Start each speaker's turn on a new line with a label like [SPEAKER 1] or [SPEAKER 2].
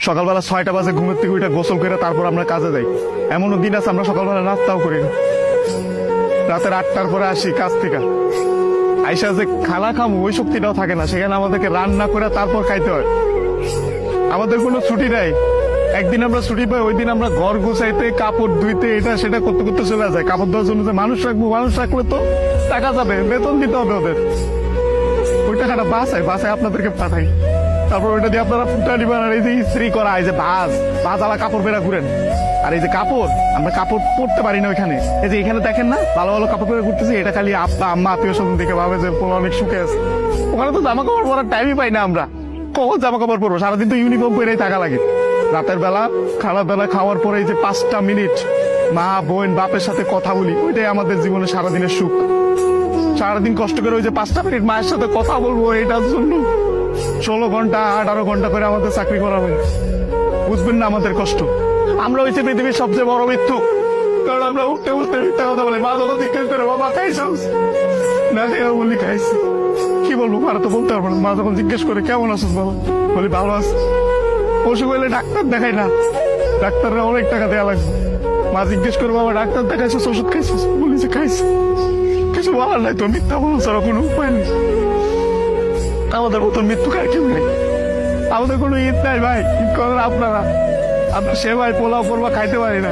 [SPEAKER 1] সকালবেলা 6টা বাজে ঘুমের থেকে উঠে গোসল করে তারপর আমরা কাজে যাই। এমনও দিন আছে আমরা সকালবেলা নাস্তাও করি না। রাতের 8টার পরে আসি কাজ থেকে, আইসা যে খানা খামো ওই শক্তিটাও থাকে না, সেখানে আমাদেরকে রান্না করে তারপর খাইতে হয়। আমাদের কোনো ছুটি নাই। একদিন আমরা ছুটি পাই, ওই দিন আমরা ঘর গুছাইতে, কাপড় ধুইতে, এটা সেটা করতে করতে চলে যায়। কাপড় ধোয়ার জন্য যে মানুষ রাখবো, মানুষ রাখলে তো টাকা যাবে, বেতন দিতে হবে ওদের। ওই টাকাটা বাসায় আপনাদেরকে পাঠাই, তারপর ওইটা দিয়ে আপনারা ফুটা নিবেন। আর এই যে ইস্ত্রি করা, এই যে ভাজালা কাপড় বেরা ঘুরেন, আর এই যে কাপড়, আমরা কাপড় পরতে পারি না ওইখানে। এই যে এখানে দেখেন না ভালো ভালো কাপড় পরে ঘুরতেছি, এটা খালি আব্বা আম্মা আত্মীয় স্বজন দেখে ভাবে যে পোলা অনেক সুখে আছে। ওখানে তো জামা কাপড় পরার টাইমই পাই না আমরা। কখন জামা কাপড় পরবো? সারাদিন তো ইউনিফর্ম পরেই থাকা লাগে। রাতের বেলা বেলা খাওয়ার পরে এই যে 5টা মিনিট মা বোন বাপের সাথে কথা বলি, ওইটাই আমাদের জীবনে সারাদিনের সুখ। সারাদিন কষ্ট করে ওই যে 5টা মিনিট মায়ের সাথে কথা বলবো, এটার জন্য 16 ঘন্টা 18 ঘন্টা করে আমাদের চাকরি করা হয়। বুঝবেন না আমাদের কষ্ট। আমরা হয়েছে পৃথিবীর সবচেয়ে বড় মৃত্যু, কারণ আমরা উঠতে উঠতে মিথ্যা কথা বলি। মা যত জিজ্ঞেস করে বাবা খাইছ না, বলি খাইছি। কি বলবো, আর তো বলতে পারবো না। মা যখন জিজ্ঞেস করে কেমন আছিস বাবা, বলি ভালো আছি। অসুখ হইলে ডাক্তার দেখাই না, ডাক্তাররা অনেক টাকা দেওয়া লাগবে। মা জিজ্ঞেস করে বাবা ডাক্তার দেখাইছিস, ওষুধ খাইছিস, বলি যে খাইছি। কিছু বলার নাই তো, মিথ্যা বলো ছাড়া কোনো উপায় নেই। আমাদের মতো মৃত্যু কার কেউ নেই। আমাদের কোনো ঈদ নাই ভাই, ঈদ করেন আপনারা। আমরা সেবাই পোলাও পরবা খাইতে পারি না।